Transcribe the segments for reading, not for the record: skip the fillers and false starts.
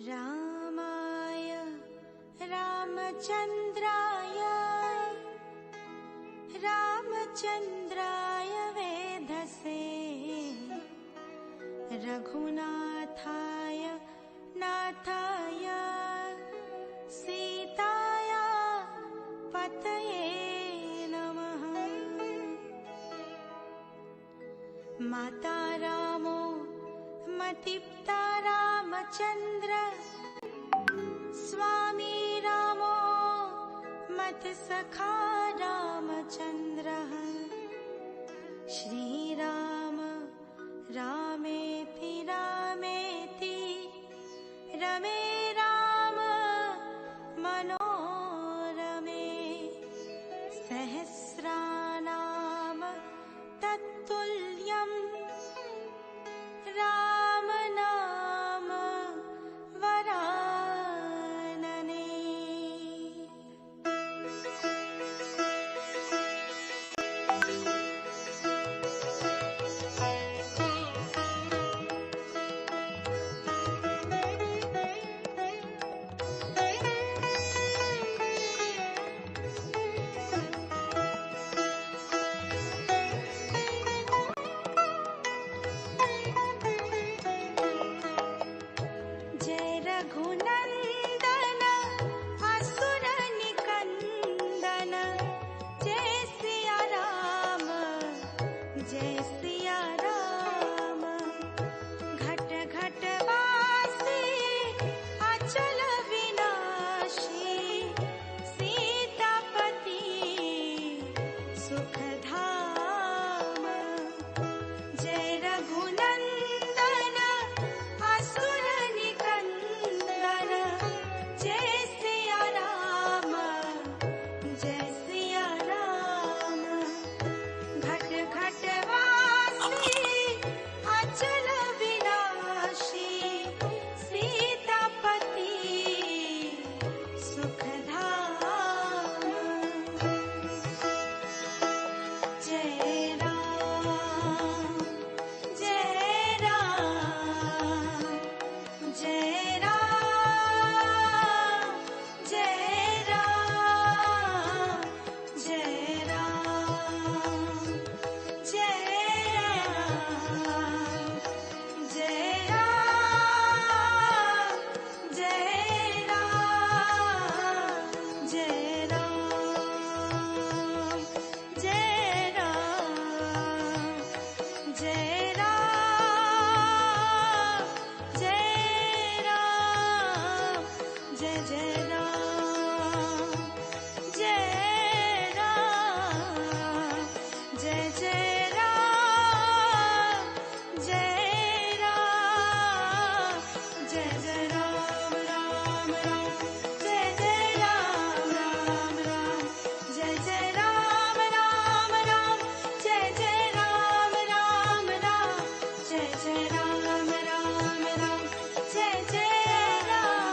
रामाय रामचन्द्राय रामचन्द्राय वेधसे रघुनाथाय नाथाय सीताया पतये नमः। माता रामो मतिप्ता रामचन्द्र स्वामी रामो मत्सखा रामचन्द्रः। श्रीराम रामेति रामेति रमे राम मनोरमे। सहस्रनाम तत्तुल्यं राम नाम वरानने। जय रघुनंदन असुर निकंदन, जय सिया राम जय सिया राम। घट घट वासी अचल विनाशी, सीतापति सुख धाम। जय रघुनंदन असुर निकंदन, जय सिया राम जय सिया राम। घट घट वासी अचल विनाशी, सीतापति सुख धाम। जय राम जय राम जय राम जय राम जय राम जय राम जय राम जय राम जय राम जय राम जय राम जय राम जय जय राम जय राम जय जय राम जय राम जय जय राम राम राम जय जय राम राम राम जय जय राम राम राम जय जय राम राम राम जय जय राम राम राम जय जय राम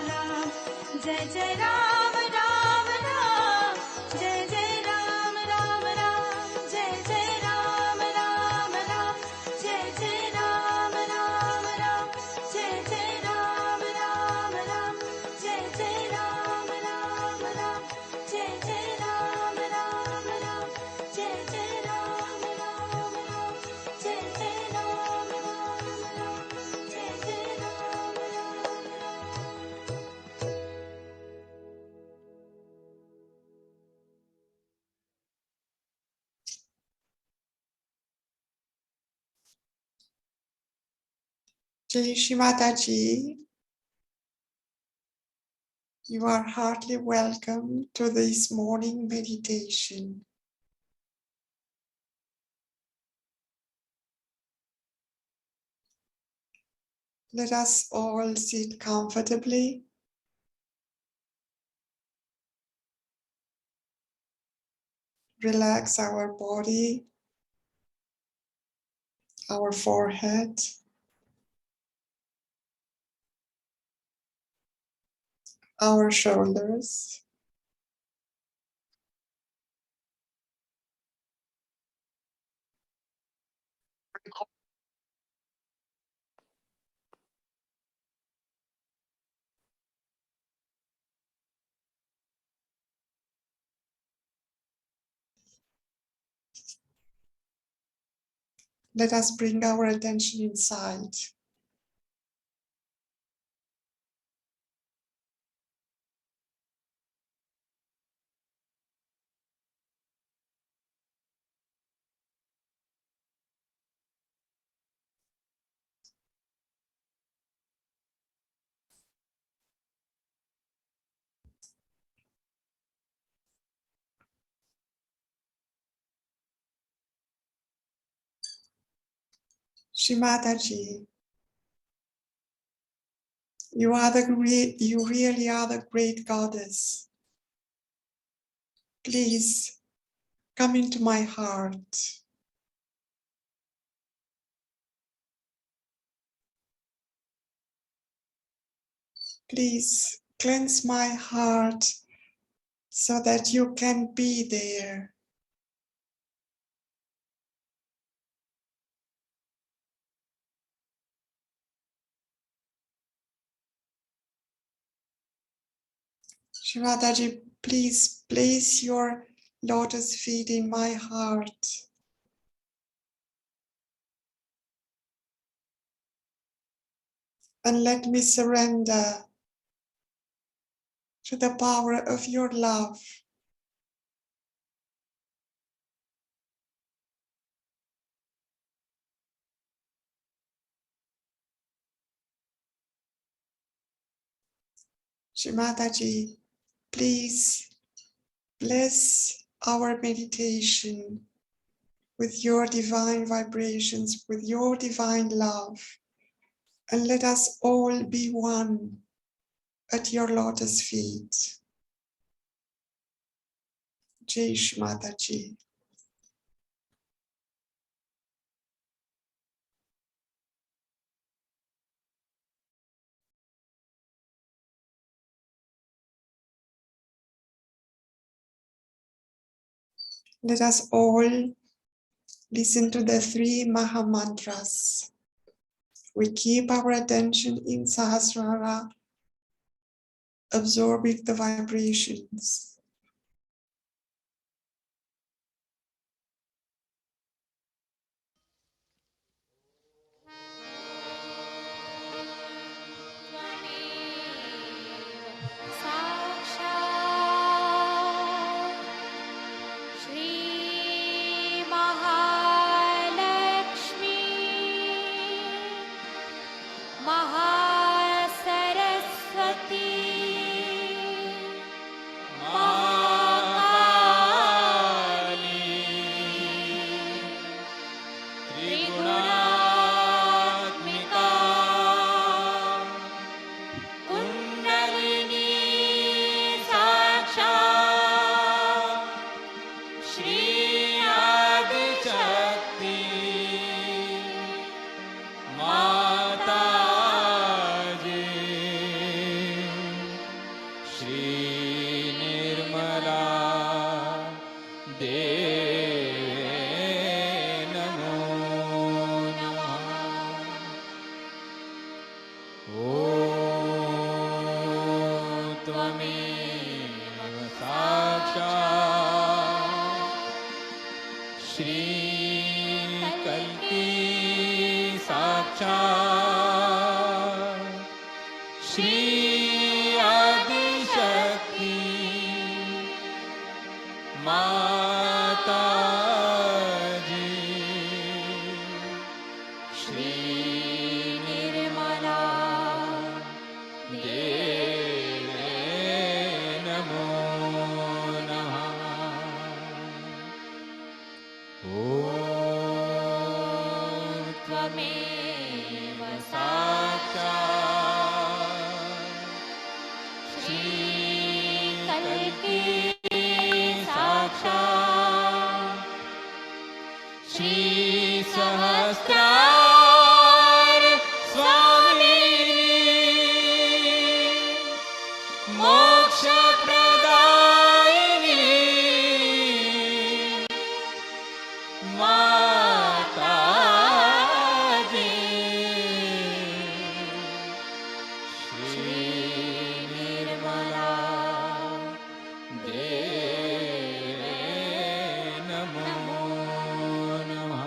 राम जय जय राम राम राम जय जय राम राम राम जय जय राम राम राम जय जय राम राम राम जय जय राम राम राम जय जय राम राम राम जय जय राम राम राम जय जय राम राम राम जय जय राम राम राम जय जय Ram Ram Ram. Shri Mataji, you are heartily welcome to this morning meditation. Let us all sit comfortably. Relax our body, our forehead, our shoulders. Let us bring our attention inside. Shri Mataji, you really are the great goddess. Please come into my heart. Please cleanse my heart so that you can be there. Shri Mataji, please place your lotus feet in my heart and let me surrender to the power of your love. Shri Mataji, please bless our meditation with your divine vibrations, with your divine love, and let us all be one at your lotus feet. Jai Shri Mataji. Let us all listen to the 3 Maha Mantras. We keep our attention in Sahasrara, absorbing the vibrations. Shri Namo Namaha.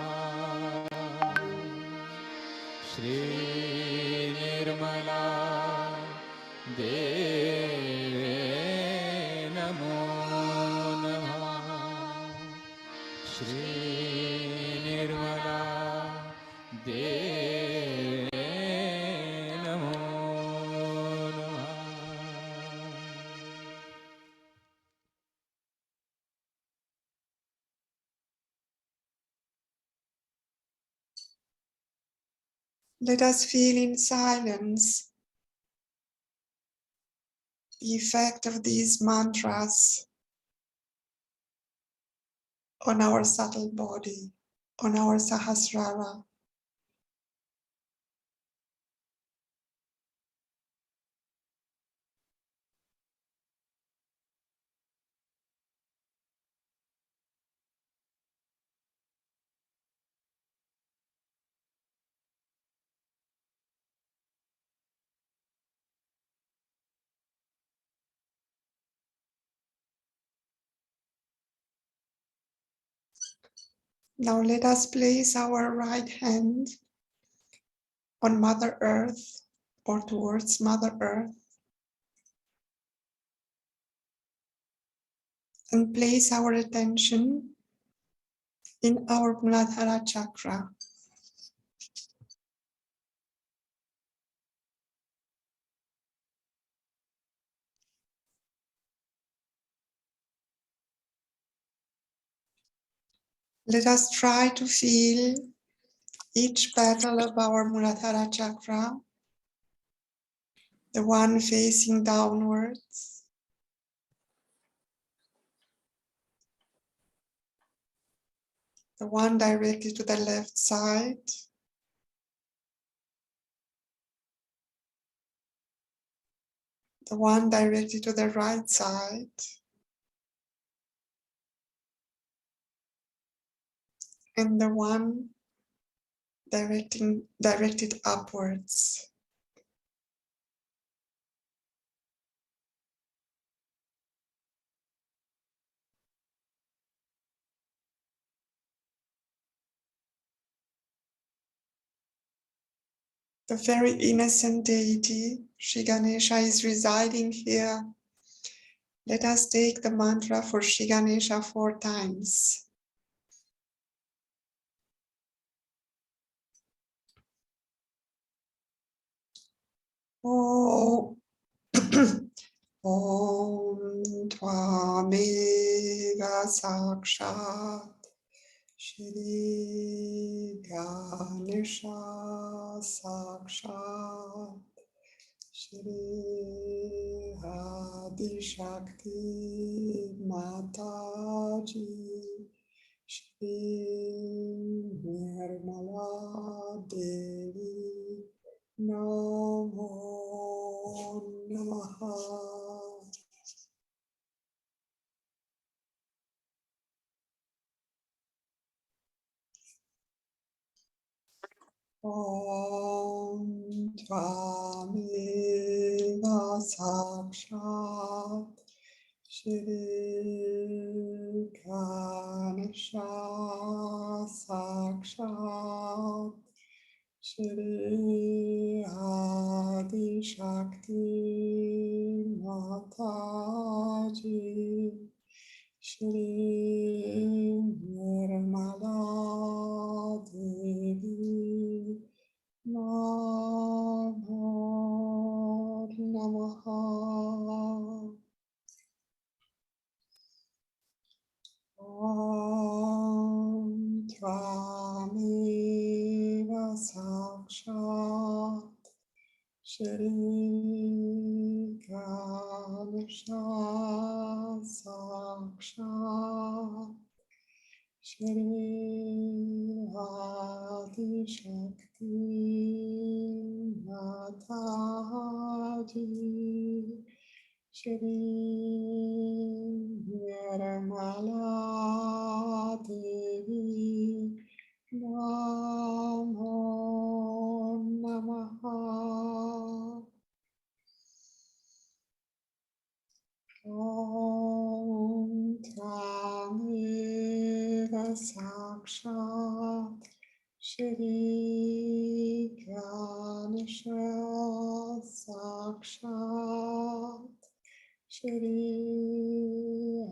Shri Nirmala Deve Namo Namaha. Shri Nirmala Deve Namo Namaha. Let us feel in silence the effect of these mantras on our subtle body, on our Sahasrara. Now let us place our right hand on Mother Earth or towards Mother Earth and place our attention in our Muladhara chakra. Let us try to feel each petal of our Muladhara chakra, the one facing downwards, the one directly to the left side, the one directly to the right side, and the one directed upwards. The very innocent deity, Shri Ganesha, is residing here. Let us take the mantra for Shri Ganesha 4 times. Om Om Tvameva Sakshat Shri Ganesha Sakshat Shri Adi Shakti Mataji Shri Nirmala Devi Namo Namaha. Om Tvameva Sakshat Shri Ganesha Sakshat Shri Adi Shakti Mataji Shri Nirmala Devi Namo Namaha. Om Tvameva Sakshat Shri Ganesha Sakshat Shri Adi Shakti Mataji Shri Nirmala Devi Namo Namaha. Om Tvameva Sakshat Shri Sakshat Shri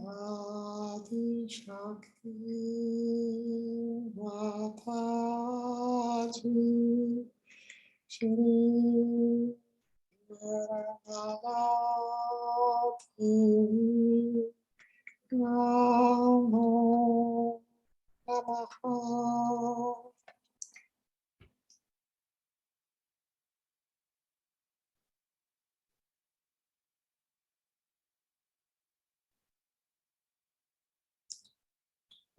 Adi Shakti Mataji Shri Narayanati Namo Namaha.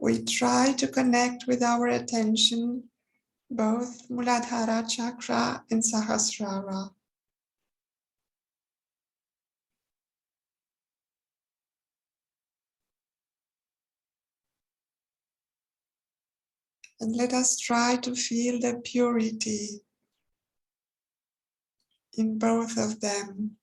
We try to connect with our attention both Muladhara Chakra and Sahasrara. And let us try to feel the purity in both of them.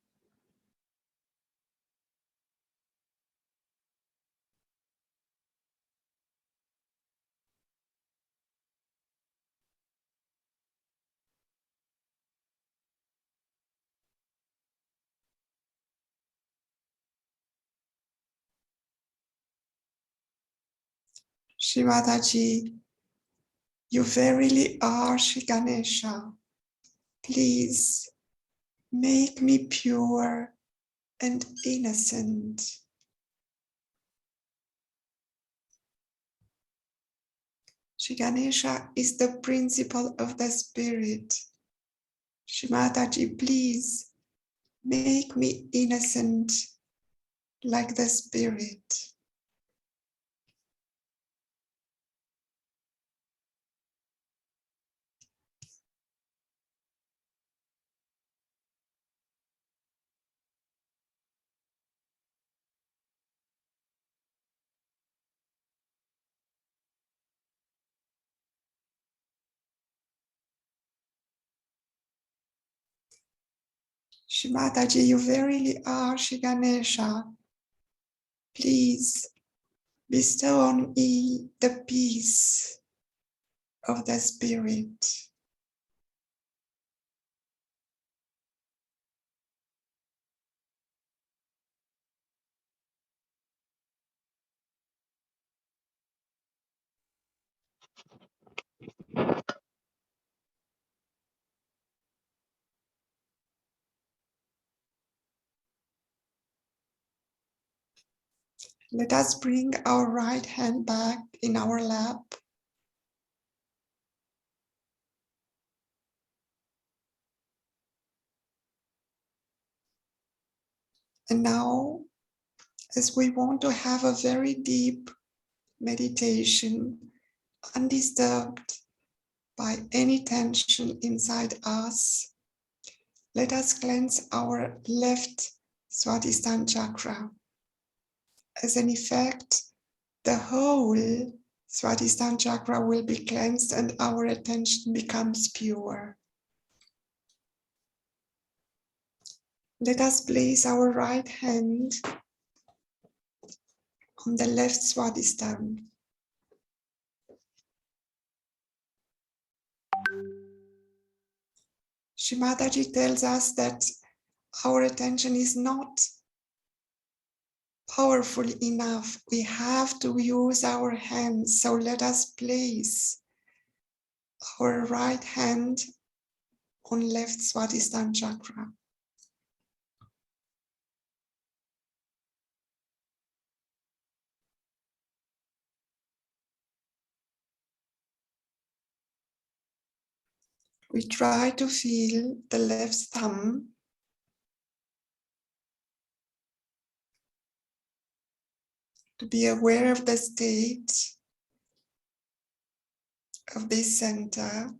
Shivadaji, you verily are Shri Ganesha. Please make me pure and innocent. Shri Ganesha is the principle of the spirit. Shrimataji, please make me innocent like the spirit. Shrimataji, you verily are Shri Ganesha. Please bestow on me the peace of the spirit. Let us bring our right hand back in our lap. And now, as we want to have a very deep meditation, undisturbed by any tension inside us, let us cleanse our left Swadhisthana chakra. As an effect, the whole Swadhisthana chakra will be cleansed and our attention becomes pure. Let us place our right hand on the left Swadhisthana. Shri Mataji tells us that our attention is not powerful enough. We have to use our hands. So let us place our right hand on left Swadhisthana chakra. We try to feel the left thumb to be aware of the state of this center.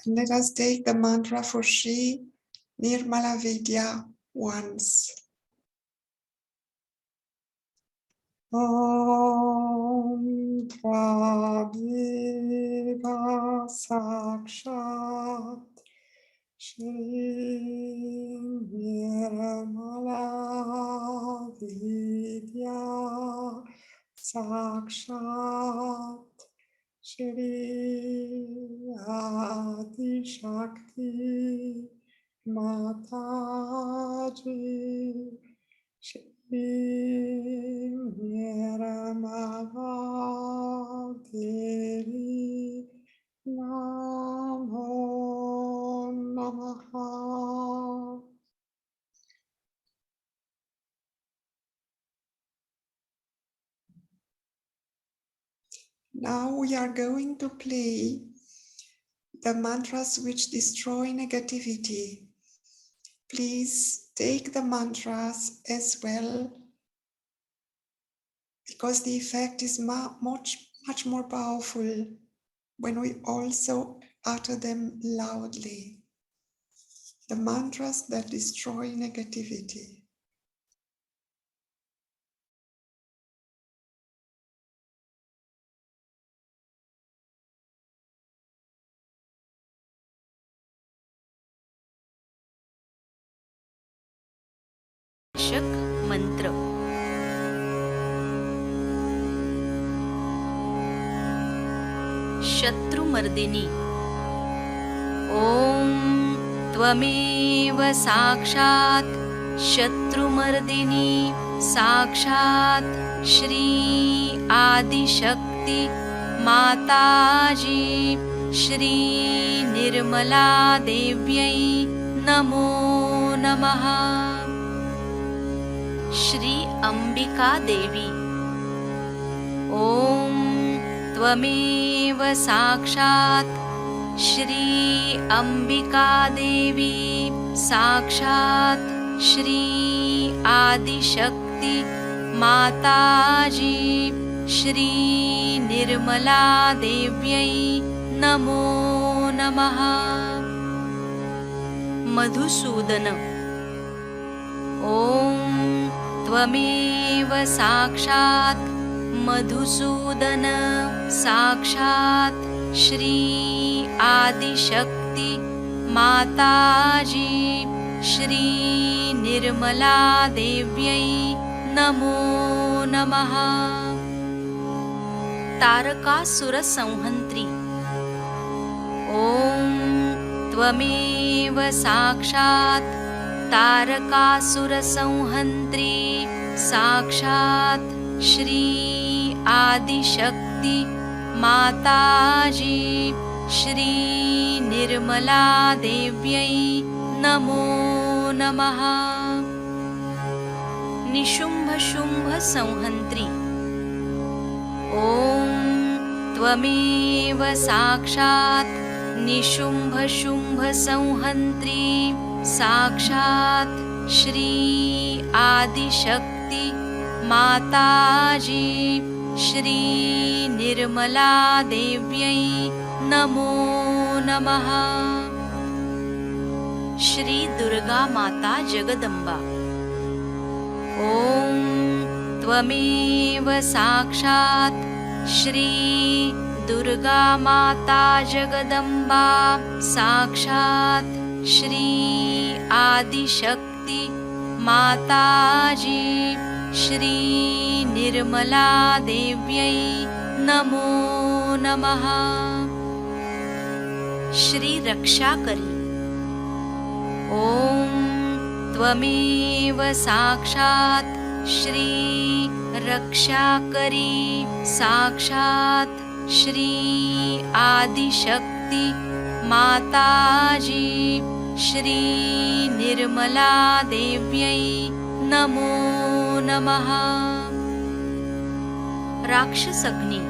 And let us take the mantra for Shri Nirmala Vidya once. Om Tvabhiva Sakshat Shri Nirmala Vidya Sakshat Shri Adi Shakti Mataji Shri Rama Devi Namo Namaha. Now we are going to play the mantras which destroy negativity. Please take the mantras as well, because the effect is much more powerful when we also utter them loudly. The mantras that destroy negativity. शक मंत्र शत्रुमर्दिनी ॐ त्वमेव साक्षात् शत्रुमर्दिनी साक्षात् श्री आदिशक्ति माताजी श्री निर्मला देव्यै नमो नमः। श्री अंबिका देवी ॐ त्वमेव साक्षात् श्री अंबिका देवी साक्षात् श्री आदिशक्ति माताजी श्री निर्मला देव्यै नमो नमः। मधुसूदन ॐ त्वमेव साक्षात् मधुसूदन साक्षात् श्री आदिशक्ति माताजी श्री निर्मला देव्यै नमो नमः। तारकासुर संहन्त्री ॐ त्वमेव साक्षात् तारकासुर संहन्त्री साक्षात् श्री आदिशक्ति माताजी श्री निर्मला देव्यै नमो नमः। निशुम्भ शुम्भ संहन्त्री ॐ त्वमेव साक्षात् निशुम्भ शुम्भ संहन्त्री साक्षात् श्री आदिशक्ति माताजी श्री निर्मला देव्यै नमो नमः। श्री दुर्गा माता जगदम्बा ॐ त्वमेव साक्षात् श्री दुर्गा माता जगदम्बा साक्षात् श्री आदिशक्ति माताजी श्री निर्मला देव्यै नमो नमः। श्री रक्षाकरी ॐ त्वमेव साक्षात् श्री रक्षाकरी साक्षात् श्री आदिशक्ति माताजी श्री निर्मला देव्यै नमो नमः। राक्षसग्नि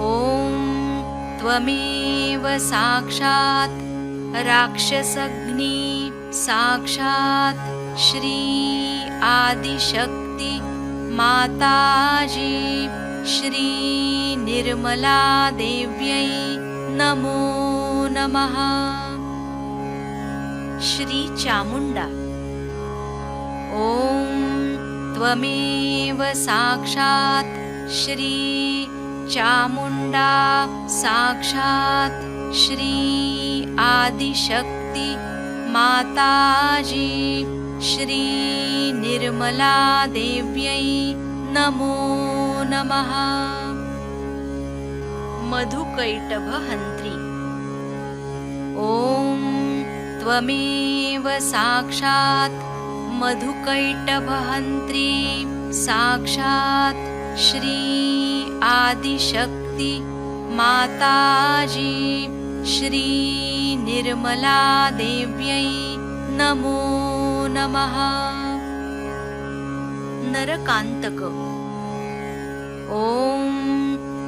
ॐ त्वमेव साक्षात् राक्षसग्नि साक्षात् श्री आदिशक्ति माताजी श्री निर्मला देव्यै नमो नमः। श्री चामुण्डा ॐ त्वमेव साक्षात् श्री चामुण्डा साक्षात् श्री आदिशक्ति माताजी श्री निर्मला देव्यै नमो नमः। मधुकैटभहन्त्री। ॐ त्वमेव साक्षात् मधुकैटभहन्त्री साक्षात् श्री आदिशक्ति माताजी श्री निर्मला देव्यै नमो नमः। नरकान्तक। ॐ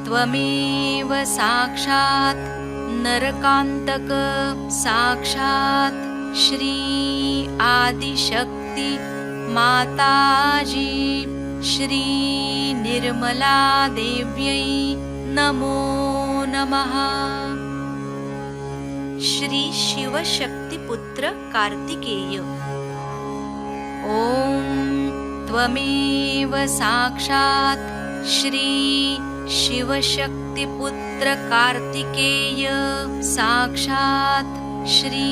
त्वमेव साक्षात् नरकान्तक साक्षात् श्री आदिशक्ति माताजी श्री निर्मला देव्यै नमो नमः। श्री शिवशक्तिपुत्र कार्तिकेय। ॐ त्वमेव साक्षात् श्री शिवशक्तिपुत्र कार्तिकेय साक्षात् श्री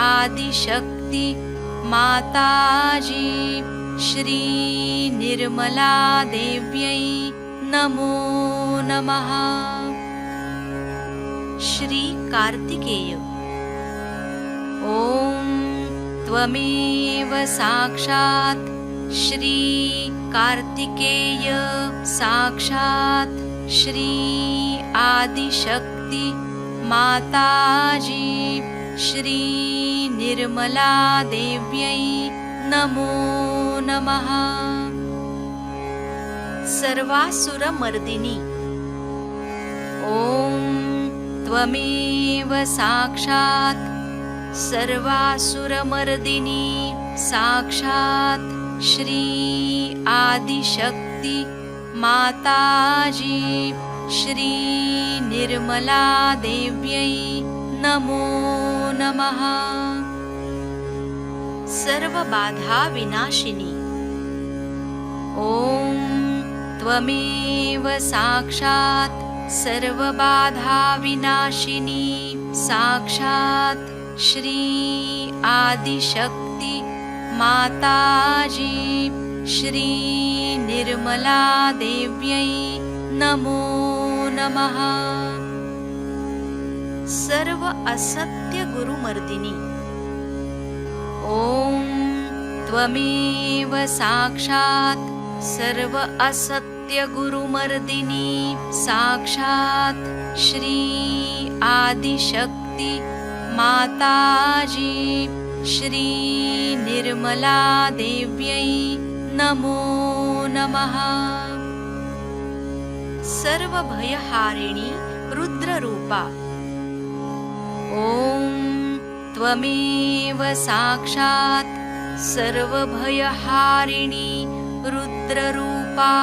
आदिशक्ति माताजी श्री निर्मला देव्यै नमो नमः। श्री कार्तिकेय। ॐ त्वमेव साक्षात् श्री कार्तिकेय साक्षात् श्री आदिशक्ति माताजी श्री निर्मला देव्यै नमो नमः। सर्वासुरमर्दिनी। ॐ त्वमेव साक्षात् सर्वासुरमर्दिनी साक्षात् श्री आदिशक्ति माताजी श्री निर्मला देव्यै नमो नमः। सर्वबाधा विनाशिनी। ॐ त्वमेव साक्षात् सर्वबाधा विनाशिनी साक्षात् श्री आदिशक्ति माताजी श्री निर्मला देव्यै नमो नमः। सर्व असत्य गुरुमर्दिनी। ॐ त्वमेव साक्षात् सर्व असत्य गुरुमर्दिनी साक्षात् श्री आदिशक्ति माताजी श्री निर्मला देव्यै नमो नमः। सर्वभयहारिणी रुद्ररूपा। ॐ त्वमेव साक्षात् सर्वभयहारिणी रुद्ररूपा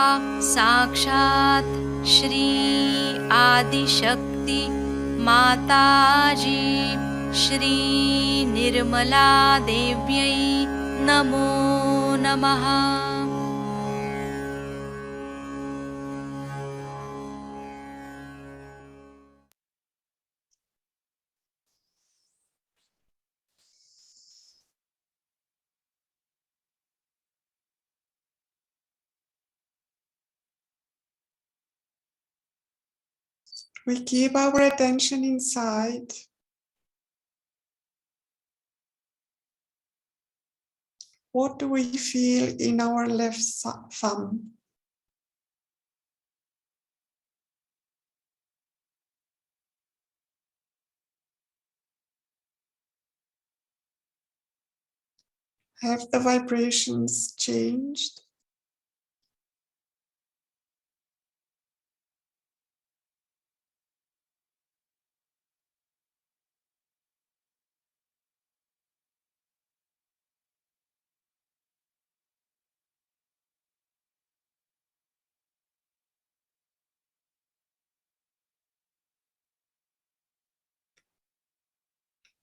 साक्षात् श्री आदिशक्ति माताजी श्री निर्मला देव्यै नमो नमः। We keep our attention inside. What do we feel in our left thumb? Have the vibrations changed?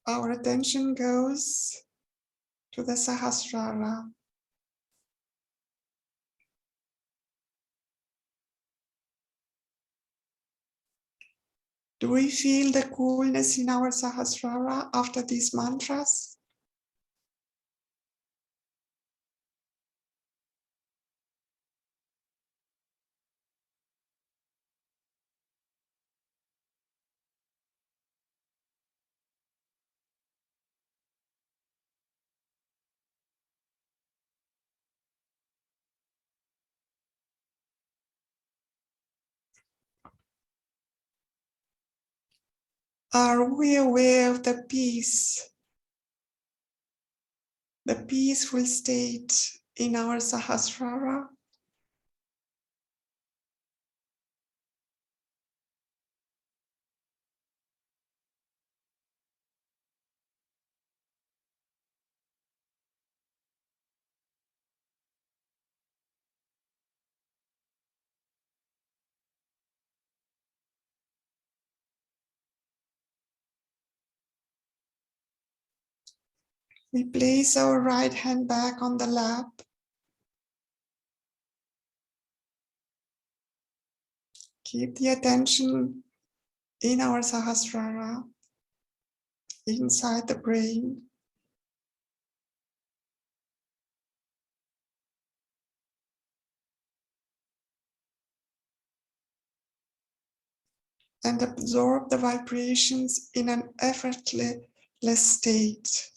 Our attention goes to the Sahasrara. Do we feel the coolness in our Sahasrara after these mantras? Are we aware of the peace, the peaceful state in our Sahasrara? We place our right hand back on the lap. Keep the attention in our Sahasrara, inside the brain. And absorb the vibrations in an effortless state.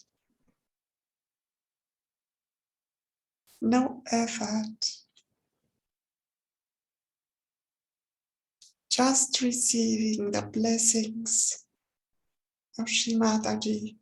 No effort. Just receiving the blessings of Shri Mataji.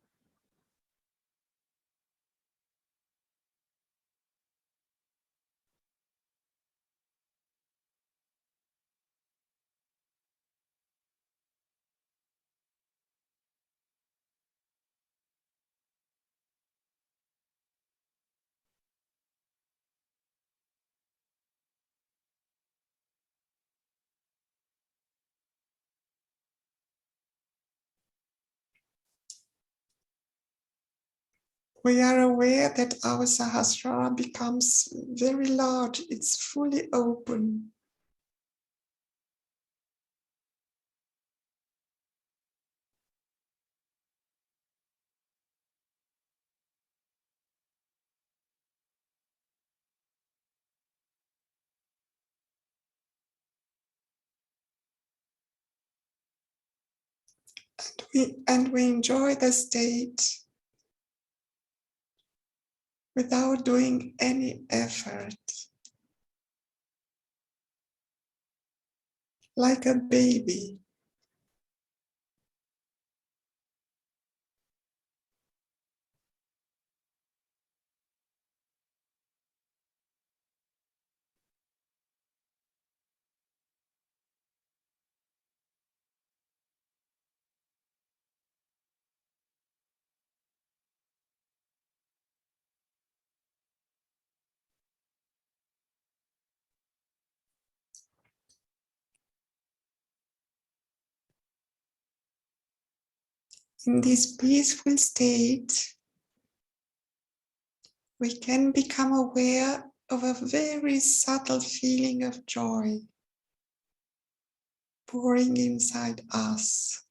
We are aware that our Sahasrara becomes very large, it's fully open. And we enjoy the state without doing any effort, like a baby. In this peaceful state, we can become aware of a very subtle feeling of joy pouring inside us.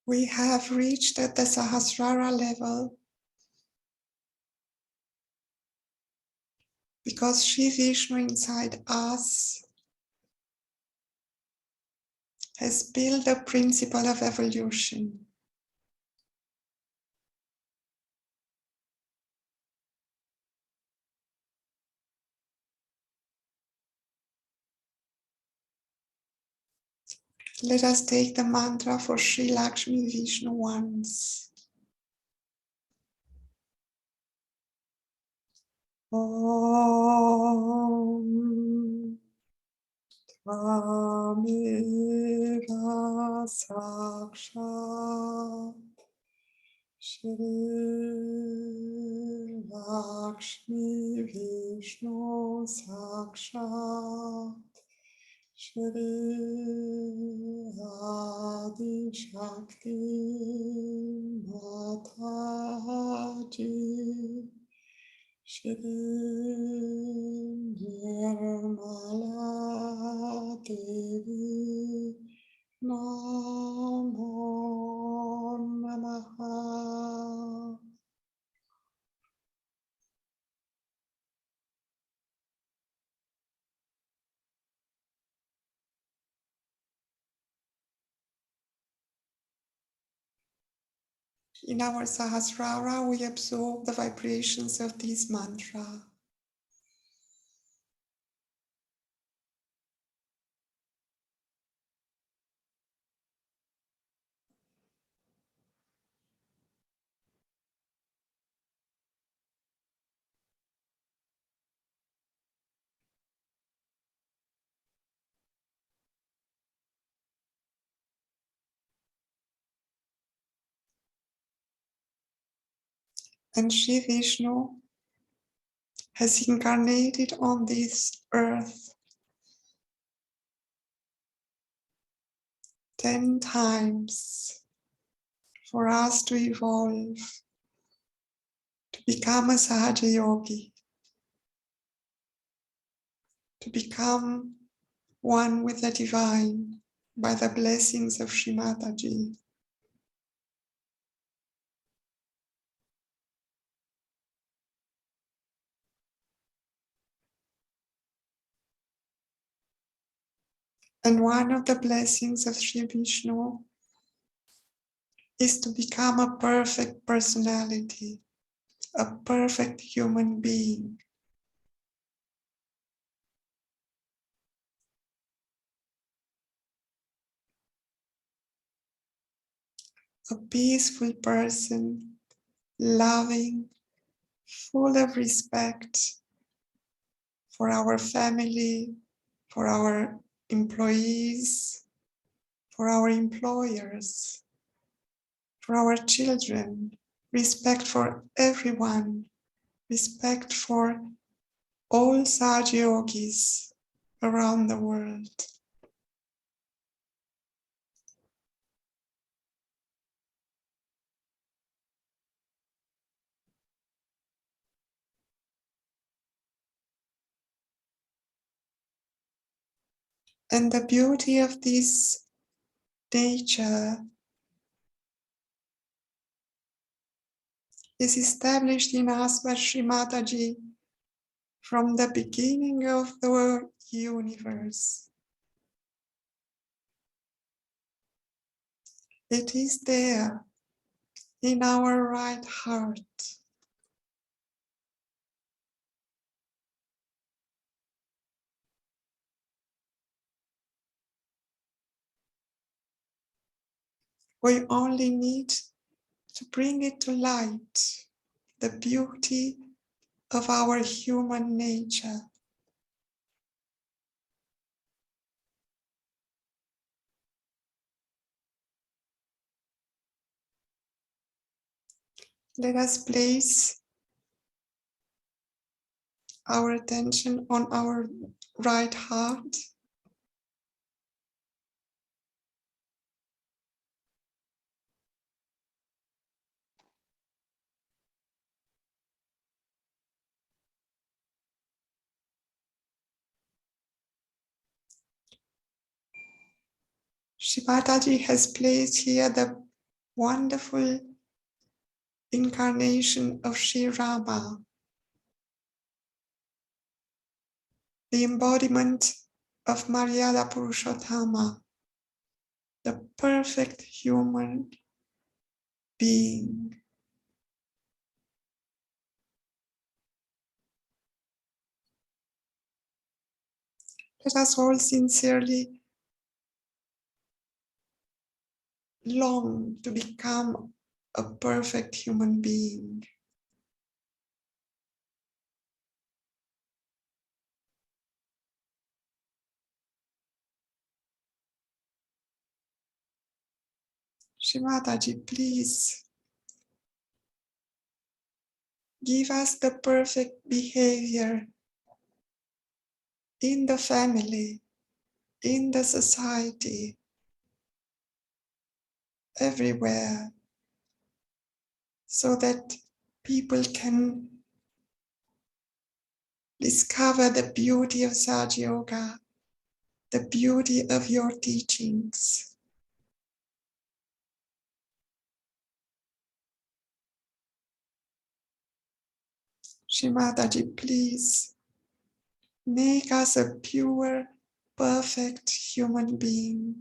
We have reached at the Sahasrara level because Shri Vishnu inside us has built the principle of evolution. Let us take the mantra for Sri Lakshmi Vishnu once. Om Tvameva Sakshat Shri Lakshmi Vishnu Sakshat Shri Adi Shakti Mataji Shri Nirmala Devi Namo Namaha. In our Sahasrara, we absorb the vibrations of this mantra. And Shri Vishnu has incarnated on this earth 10 times for us to evolve, to become a Sahaja yogi, to become one with the divine by the blessings of Shri Mataji. And one of the blessings of Shri Vishnu is to become a perfect personality, a perfect human being, a peaceful person, loving, full of respect for our family, for our employees, for our employers, for our children, respect for everyone, respect for all Sahaja yogis around the world. And the beauty of this nature is established in us by Shri Mataji from the beginning of the universe. It is there in our right heart. We only need to bring it to light, the beauty of our human nature. Let us place our attention on our right heart. Shri Mataji has placed here the wonderful incarnation of Shri Rama, the embodiment of Maryada Purushottama, the perfect human being. Let us all sincerely long to become a perfect human being. Shri Mataji, please give us the perfect behavior in the family, in the society, everywhere, so that people can discover the beauty of Sahaja Yoga, the beauty of your teachings. Shri Mataji, please make us a pure, perfect human being.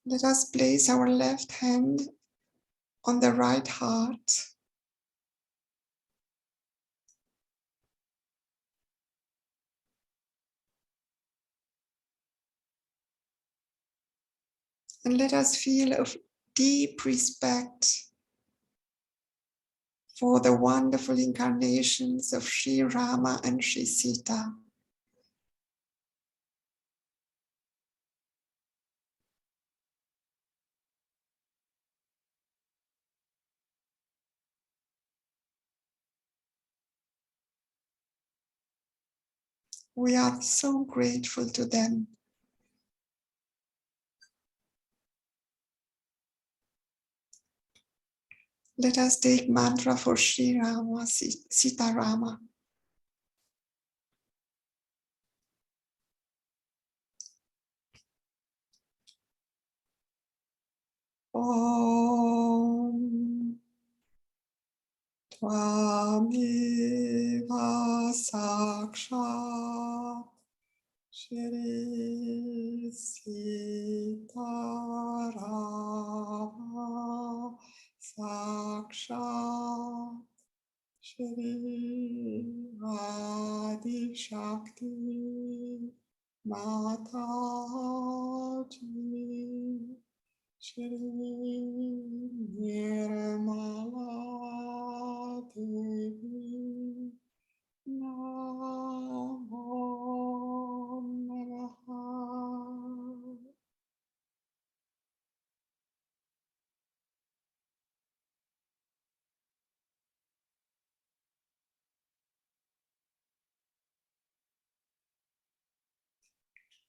Let us place our left hand on the right heart and let us feel a deep respect for the wonderful incarnations of Shri Rama and Shri Sita. We are so grateful to them. Let us take mantra for Shri Rama, Sita Rama. Om Tvameva Sakshat Shri Sita Rama Sakshat Shri Adi Shakti Mataji Shri Nirmala Devi Namo Namaha.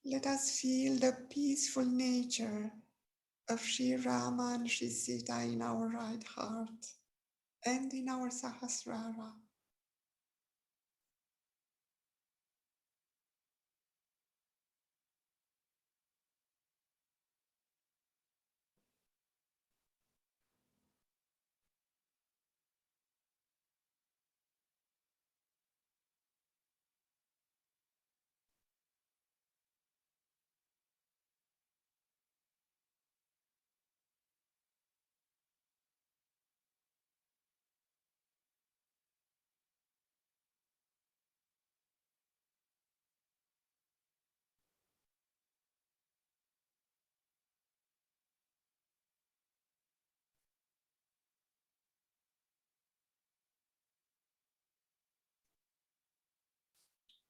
Let us feel the peaceful nature of Shri Rama and Shri Sita in our right heart and in our Sahasrara.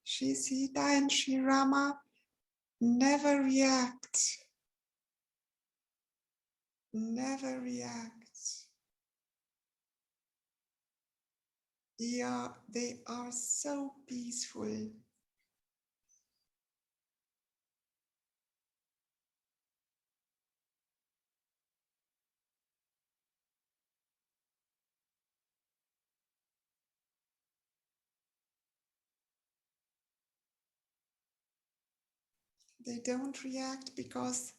Shri Sita and Shri Rama never react, never react. They are so peaceful. They don't react because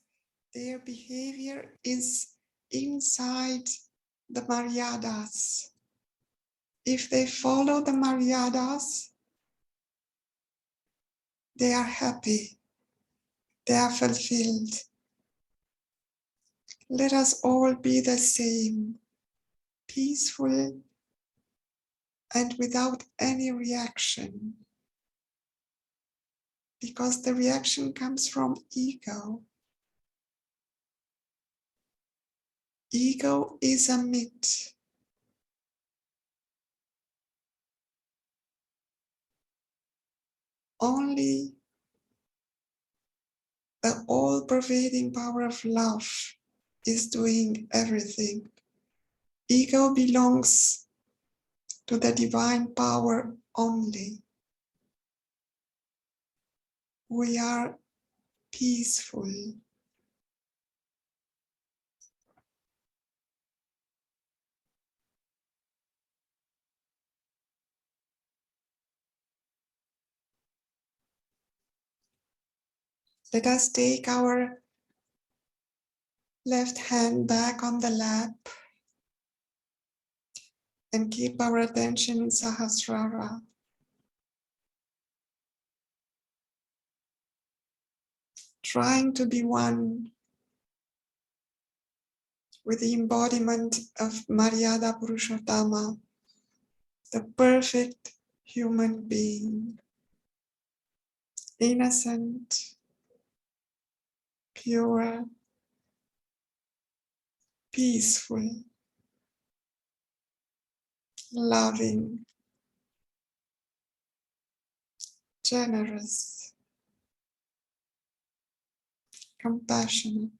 their behavior is inside the Maryadas. If they follow the Maryadas, they are happy, they are fulfilled. Let us all be the same, peaceful and without any reaction, because the reaction comes from ego. Ego is a myth. only the all-pervading power of love is doing everything. Ego belongs to the divine power only. We are peaceful. Let us take our left hand back on the lap and keep our attention in Sahasrara, trying to be one with the embodiment of Maryada Purushottama, the perfect human being, innocent, pure, peaceful, loving, generous, compassionate.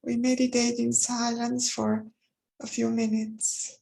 We meditate in silence for a few minutes.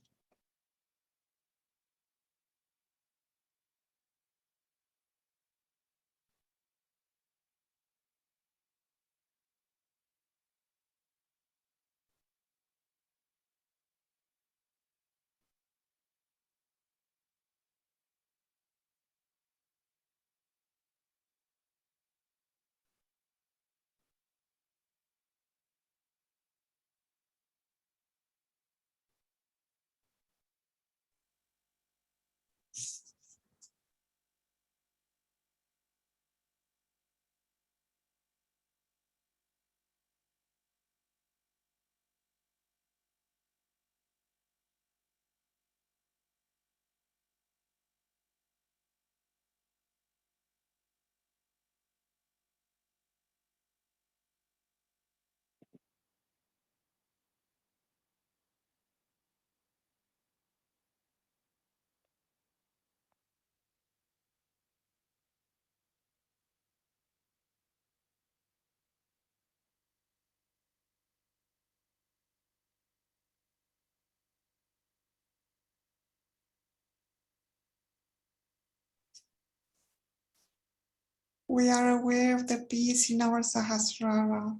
We are aware of the peace in our Sahasrara.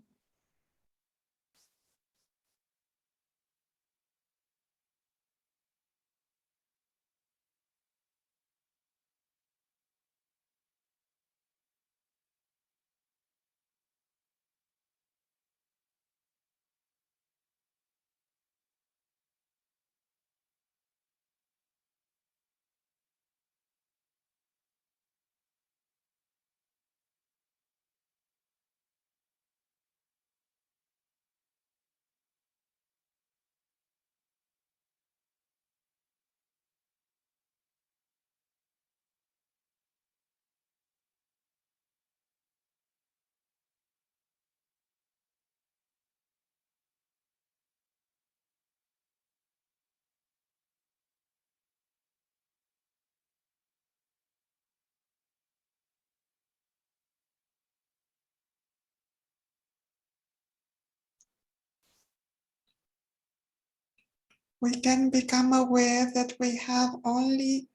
We can become aware that we have only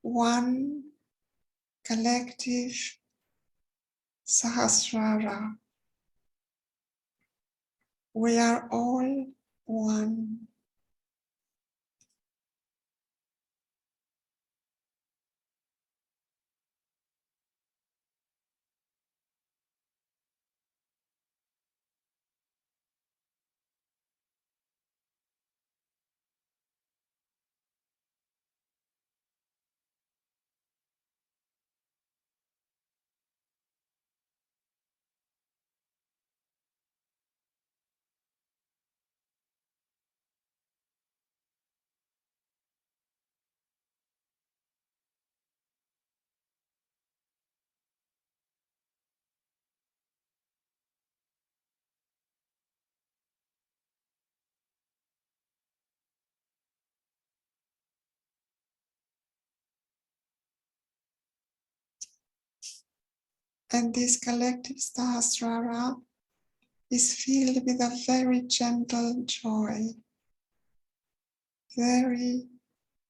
one collective Sahasrara. We are all one. And this collective Sahasrara is filled with a very gentle joy, very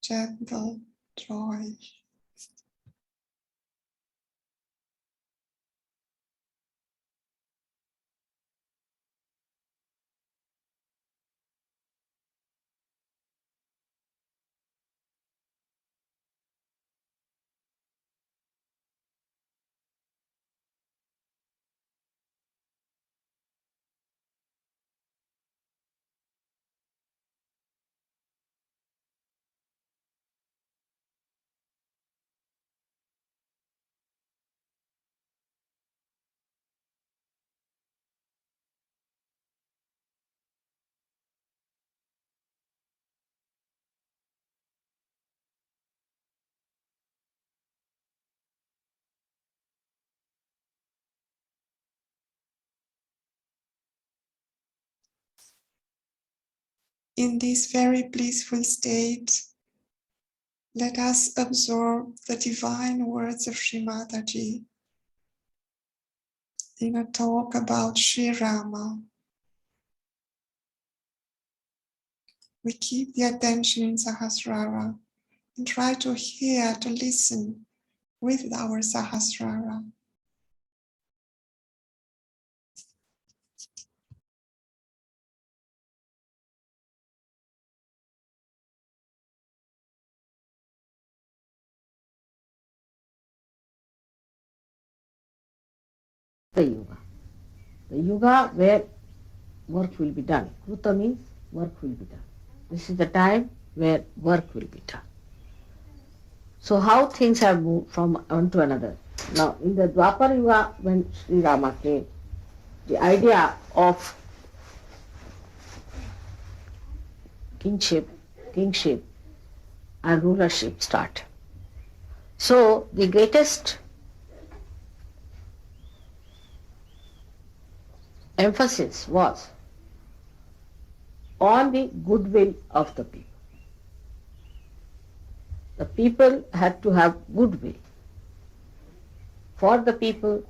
gentle joy. In this very blissful state, let us absorb the divine words of Shri Mataji in a talk about Shri Rama. We keep the attention in Sahasrara and try to hear, to listen with our Sahasrara. The yuga where work will be done. Kruta means work will be done. This is the time where work will be done. So how things have moved from one to another. Now in the Dwapar Yuga, when Sri Rama came, the idea of kingship and rulership started. So the greatest emphasis was on the goodwill of the people. The people had to have goodwill for the people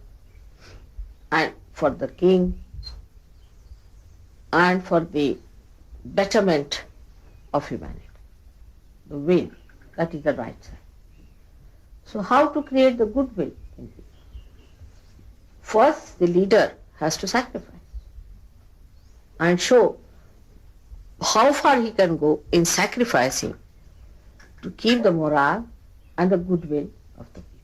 and for the king and for the betterment of humanity. The will, that is the right side. So how to create the goodwill in people? First, the leader has to sacrifice and show how far he can go in sacrificing to keep the morale and the goodwill of the people.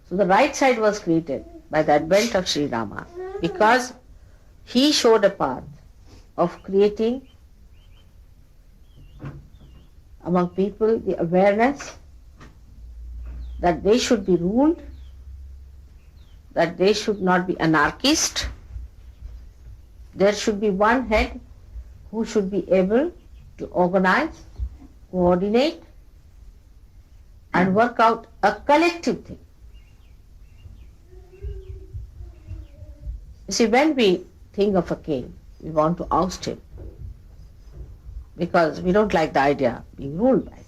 So the right side was created by the advent of Sri Rama because he showed a path of creating among people the awareness that they should be ruled, that they should not be anarchist. There should be one head who should be able to organize, coordinate and work out a collective thing. You see, when we think of a king, we want to oust him because we don't like the idea of being ruled by someone.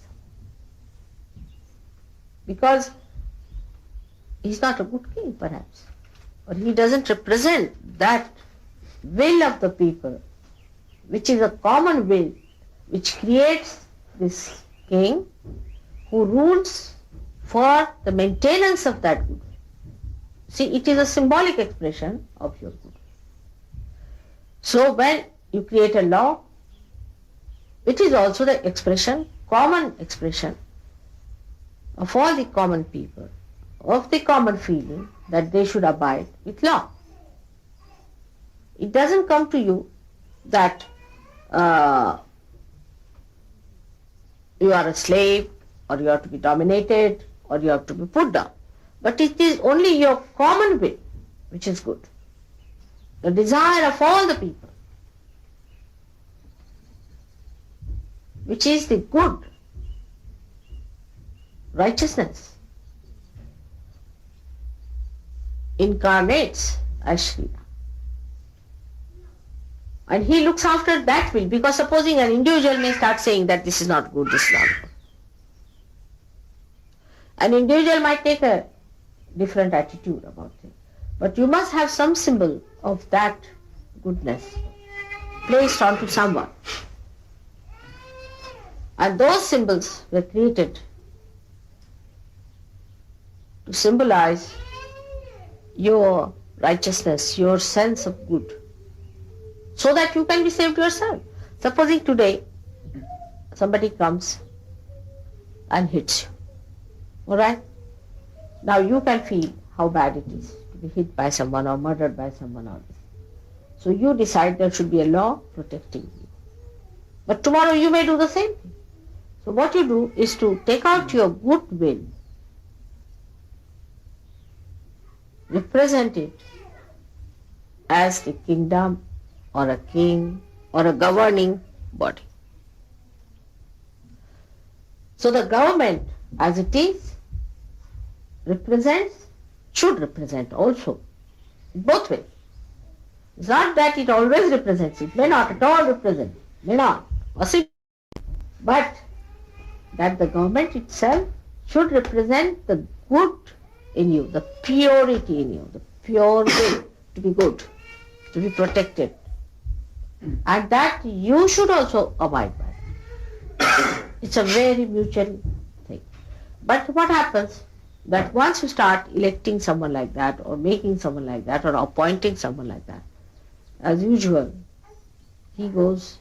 Because he's not a good king perhaps, or he doesn't represent that will of the people, which is a common will, which creates this king who rules for the maintenance of that goodwill. See, it is a symbolic expression of your goodwill. So when you create a law, it is also the expression, common expression of all the common people, of the common feeling that they should abide with law. It doesn't come to you that you are a slave, or you have to be dominated, or you have to be put down. But it is only your common will which is good. The desire of all the people, which is the good righteousness, incarnates as Shri. And he looks after that will, because supposing an individual may start saying that this is not good, this is not good. An individual might take a different attitude about things. But you must have some symbol of that goodness placed onto someone. And those symbols were created to symbolize your righteousness, your sense of good, so that you can be saved yourself. Supposing today somebody comes and hits you, all right? Now you can feel how bad it is to be hit by someone or murdered by someone or this. So you decide there should be a law protecting you. But tomorrow you may do the same thing. So what you do is to take out your goodwill, represent it as the kingdom or a king or a governing body. So the government as it is represents, should represent also, both ways. It's not that it always represents, it may not at all represent, may not, possibly, but that the government itself should represent the good in you, the purity in you, the pure will to be good, to be protected, and that you should also abide by. It's a very mutual thing. But what happens that once you start electing someone like that or making someone like that or appointing someone like that, as usual, he goes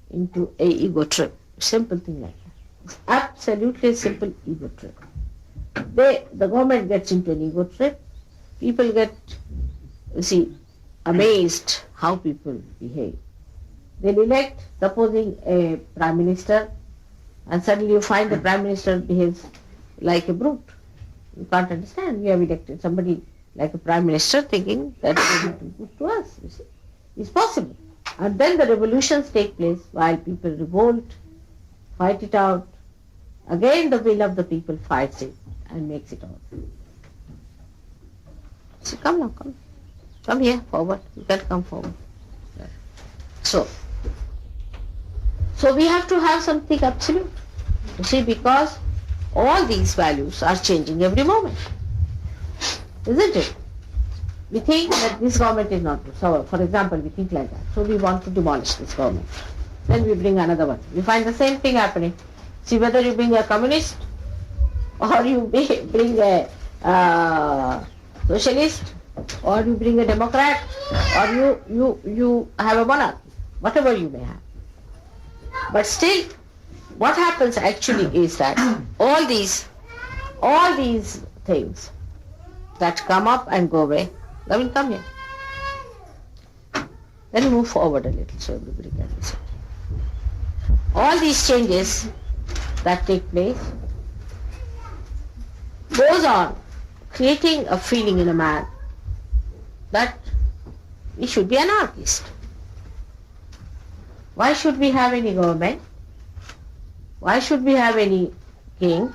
into a ego trip. Simple thing like that. It's absolutely a simple ego trip. The government gets into an ego trip. People get, you see, amazed how people behave. They'll elect, supposing a prime minister, and suddenly you find the prime minister behaves like a brute. You can't understand. We have elected somebody like a prime minister thinking that he will do good to us. You see, it's possible. And then the revolutions take place while people revolt, fight it out. Again the will of the people fights it and makes it out. See, come now, come. Come here, forward. You can come forward. So we have to have something absolute. You see, because all these values are changing every moment. Isn't it? We think that this government is not good. So, for example, we think like that. So we want to demolish this government. Then we bring another one. We find the same thing happening. See, whether you bring a communist or you bring a socialist or you bring a democrat or you have a monarch, whatever you may have. But still, what happens actually is that all these things that come up and go away, they will come here. Then move forward a little so everybody can listen. All these changes that take place goes on creating a feeling in a man that he should be anarchist. Why should we have any government? Why should we have any king?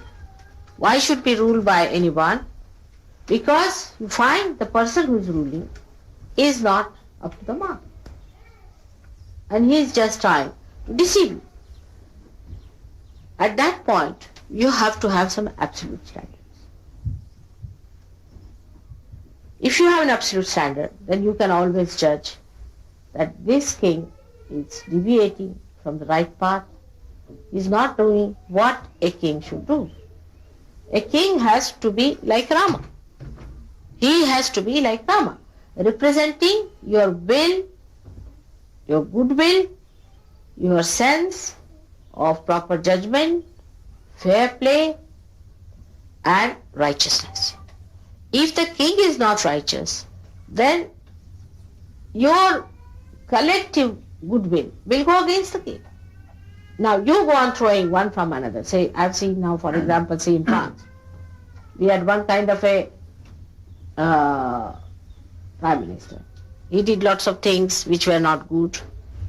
Why should we rule by anyone? Because you find the person who is ruling is not up to the mark. And he is just trying to deceive you. At that point, you have to have some absolute standards. If you have an absolute standard, then you can always judge that this king is deviating from the right path, is not doing what a king should do. A king has to be like Rama. He has to be like Rama, representing your will, your goodwill, your sense of proper judgment, fair play, and righteousness. If the king is not righteous, then your collective goodwill will go against the king. Now you go on throwing one from another. Say, I've seen now, for example, say in France, we had one kind of a prime minister. He did lots of things which were not good,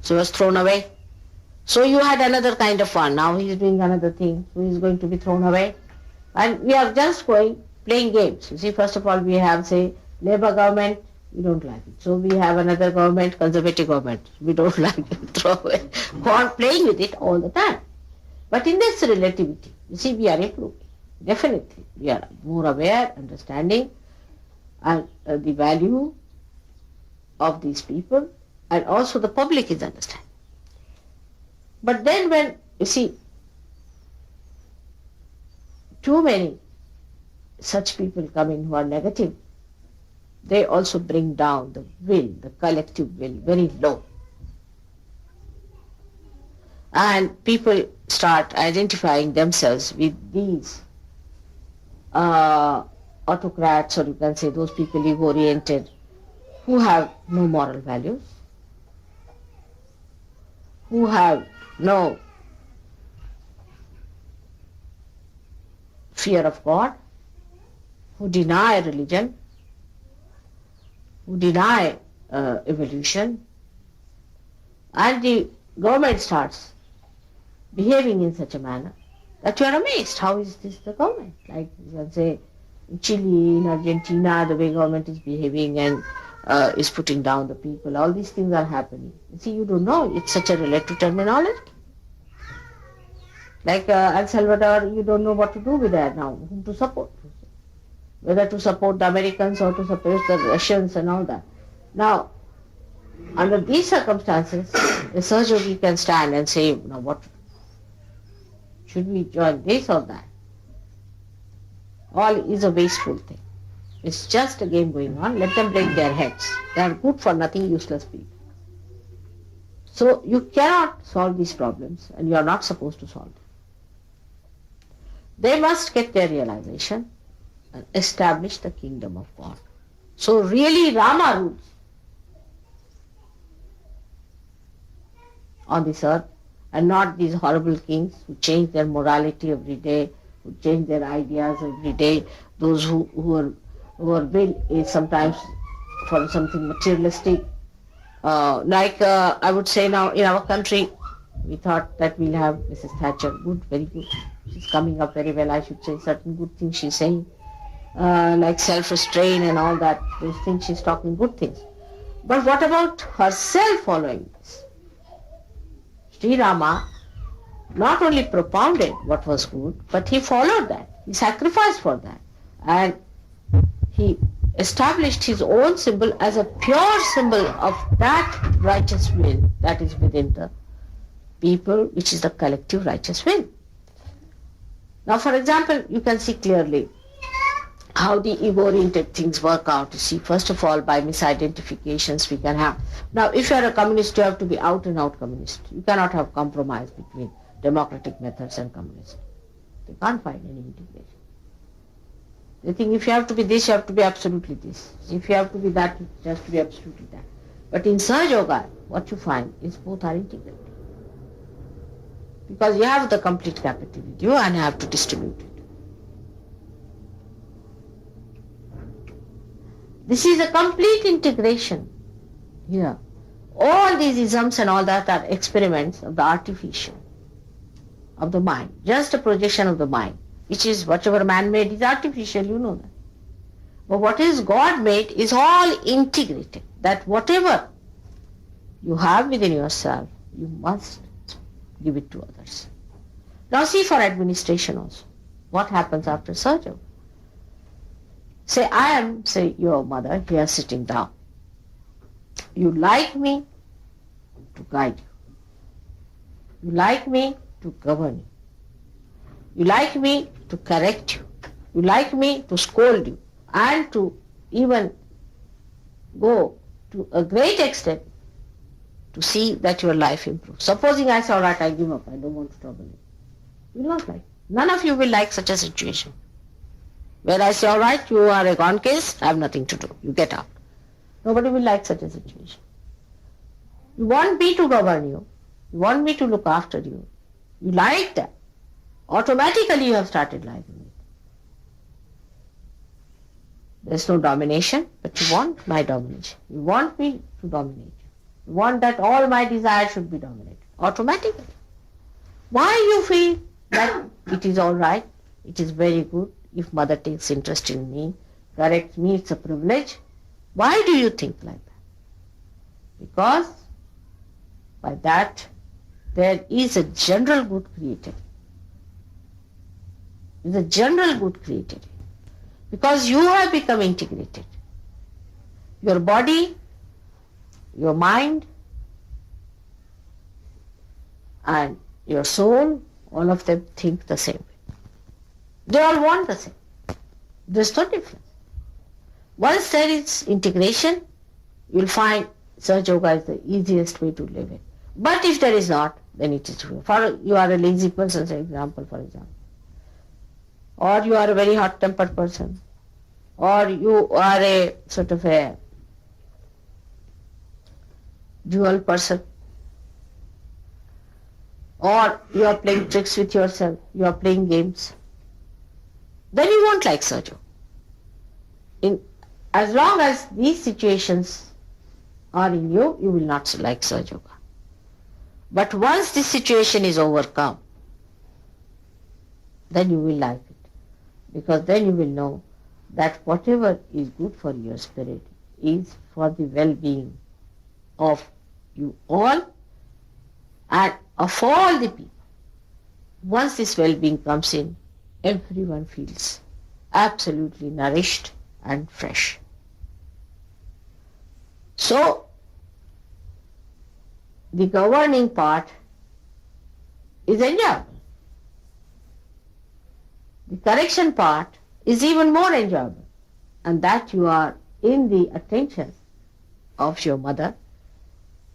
so was thrown away. So you had another kind of one. Now he is doing another thing, so he is going to be thrown away. And we are just playing games. You see, first of all, we have, say, Labour government, we don't like it. So we have another government, conservative government. We don't like it, throw away. Go on playing with it all the time. But in this relativity, you see, we are improving. Definitely, we are more aware, understanding, and the value of these people, and also the public is understanding. But then when you see too many such people come in who are negative, they also bring down the will, the collective will, very low. And people start identifying themselves with these autocrats, or you can say those people ego-oriented, who have no moral values, who have no fear of God, who deny religion, who deny evolution, and the government starts behaving in such a manner that you are amazed. How is this the government? Like you can say in Chile, in Argentina, the way government is behaving and is putting down the people. All these things are happening. You see, you don't know. It's such a relative terminology. Like El Salvador, you don't know what to do with that now, whom to support. Whether to support the Americans or to support the Russians and all that. Now, under these circumstances, a Sahaja can stand and say, now what to do? Should we join this or that? All is a wasteful thing. It's just a game going on. Let them break their heads. They are good for nothing, useless people. So you cannot solve these problems, and you are not supposed to solve them. They must get their realization and establish the kingdom of God. So really Rama rules on this earth, and not these horrible kings who change their morality every day, who change their ideas every day, those who are built is sometimes for something materialistic. I would say now in our country, we thought that we'll have Mrs. Thatcher. Good, very good. She's coming up very well, I should say. Certain good things she's saying, like self-restraint and all that. Those things she's talking good things. But what about herself following this? Shri Rama not only propounded what was good, but he followed that. He sacrificed for that. And he established his own symbol as a pure symbol of that righteous will that is within the people, which is the collective righteous will. Now, for example, you can see clearly how the ego-oriented things work out. You see, first of all, by misidentifications we can have. Now, if you are a communist, you have to be out and out communist. You cannot have compromise between democratic methods and communism. They can't find any integration. They think if you have to be this, you have to be absolutely this. If you have to be that, it has to be absolutely that. But in Sahaja Yoga, what you find is both are integrated. Because you have the complete capital with you and you have to distribute it. This is a complete integration here. All these isms and all that are experiments of the artificial, of the mind, just a projection of the mind, which is whatever man made is artificial, you know that. But what is God made is all integrated, that whatever you have within yourself, you must give it to others. Now see for administration also. What happens after Sahaja? Say, I am, say, your mother here sitting down. You like me to guide you. You like me to govern you. You like me to correct you. You like me to scold you. And to even go to a great extent to see that your life improves. Supposing I say, all right, I give up, I don't want to trouble you. You will not like. None of you will like such a situation. Where I say, all right, you are a gone case, I have nothing to do, you get out. Nobody will like such a situation. You want me to govern you, you want me to look after you, you like that. Automatically you have started liking it. There's no domination, but you want my domination. You want me to dominate you. You want that all my desires should be dominated. Automatically. Why you feel that it is all right, it is very good, if mother takes interest in me, corrects me, it's a privilege. Why do you think like that? Because by that there is a general good created. is a general good created. Because you have become integrated. Your body, your mind, and your soul, all of them think the same way. They all want the same. There's no difference. Once there is integration, you'll find Sahaja Yoga is the easiest way to live it. But if there is not, then it is true. For you are a lazy person, for example, or you are a very hot-tempered person, or you are a sort of a dual person, or you are playing tricks with yourself, you are playing games, then you won't like Sahaja. As long as these situations are in you, you will not like Sahaja Yoga. But once this situation is overcome, then you will like it. Because then you will know that whatever is good for your spirit is for the well-being of you all and of all the people. Once this well-being comes in, everyone feels absolutely nourished and fresh. So, the governing part is enjoyable. The correction part is even more enjoyable, and that you are in the attention of your mother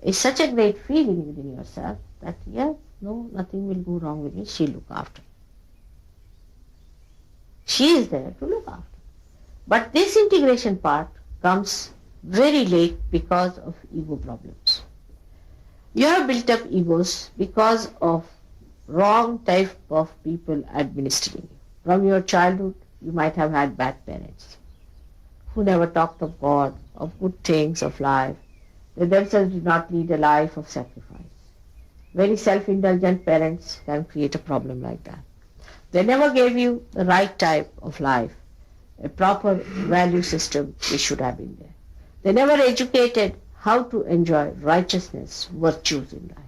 is such a great feeling within yourself that yes, no, nothing will go wrong with me, she'll look after. She is there to look after. But this integration part comes very late because of ego problems. You have built up egos because of wrong type of people administering you. From your childhood, you might have had bad parents who never talked of God, of good things, of life. They themselves did not lead a life of sacrifice. Very self-indulgent parents can create a problem like that. They never gave you the right type of life, a proper value system which should have been there. They never educated how to enjoy righteousness, virtues in life.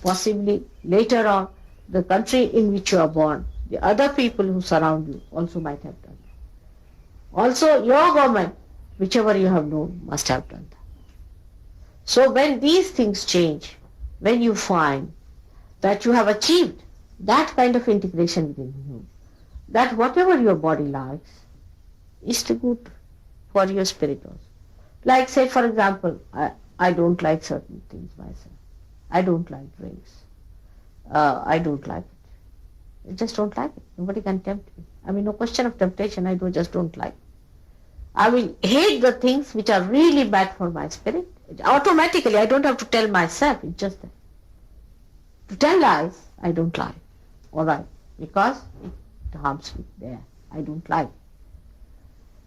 Possibly later on, the country in which you are born, the other people who surround you also might have done that. Also, your government, whichever you have known, must have done that. So when these things change, when you find that you have achieved that kind of integration within you, that whatever your body likes is too good for your spirit also. Like say for example, I don't like certain things myself. I don't like drinks. I don't like it. I just don't like it. Nobody can tempt me. I mean, no question of temptation. I just don't like. I will hate the things which are really bad for my spirit. Automatically, I don't have to tell myself. It's just that. To tell lies, I don't lie. All right, because it harms me there. I don't lie.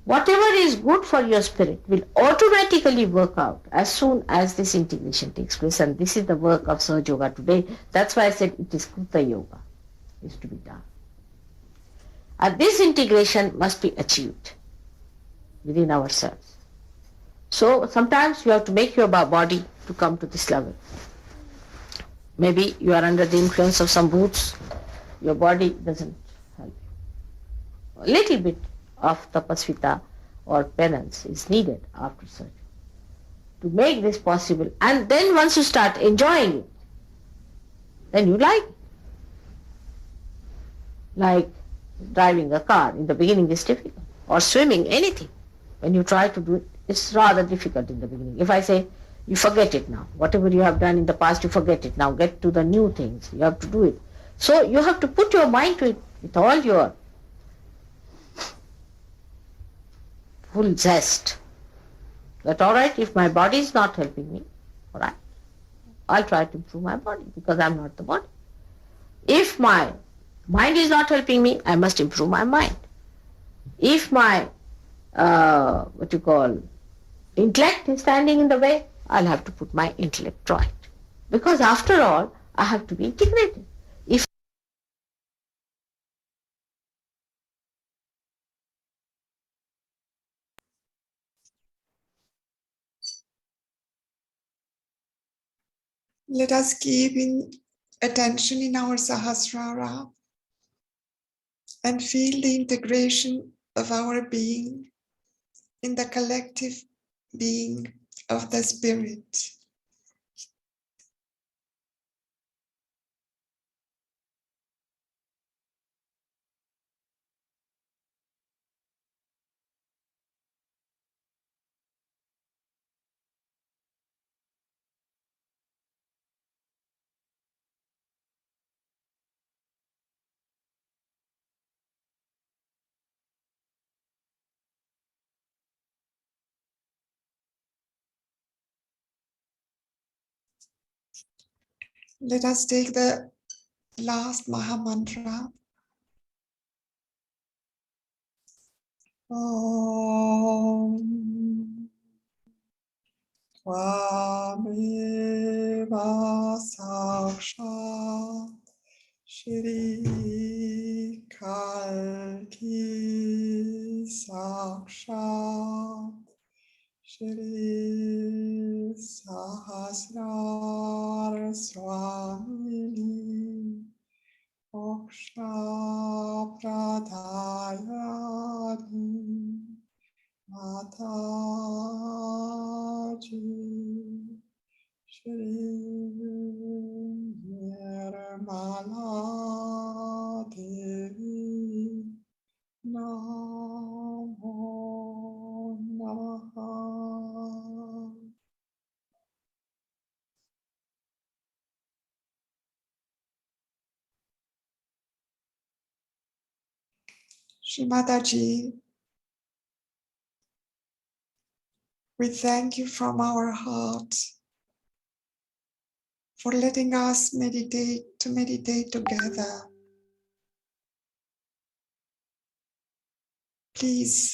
Whatever is good for your spirit will automatically work out as soon as this integration takes place. And this is the work of Sahaja Yoga today. That's why I said it is Kruta Yoga, is to be done. And this integration must be achieved within ourselves. So sometimes you have to make your body to come to this level. Maybe you are under the influence of some boots, your body doesn't help you. A little bit of tapasvita or penance is needed after surgery to make this possible. And then once you start enjoying it, then you like it. Like driving a car, in the beginning is difficult. Or swimming, anything. When you try to do it, it's rather difficult in the beginning. If I say, you forget it now. Whatever you have done in the past, you forget it now. Get to the new things. You have to do it. So you have to put your mind to it with all your full zest. That all right, if my body is not helping me, all right, I'll try to improve my body because I'm not the body. If my mind is not helping me, I must improve my mind. If my, intellect is standing in the way, I'll have to put my intellect right. Because after all, I have to be integrated. If Let us keep in attention in our Sahasrara. and feel the integration of our being in the collective being of the Spirit. Let us take the last Maha Mantra. Om Tvameva Sakshat Shri Kalki Sakshat Shri Sahasrar Swamini Moksha Pradayani Mataji Shri Nirmala Devi Namo Namaha. Shri Mataji, we thank you from our heart for letting us meditate together. Please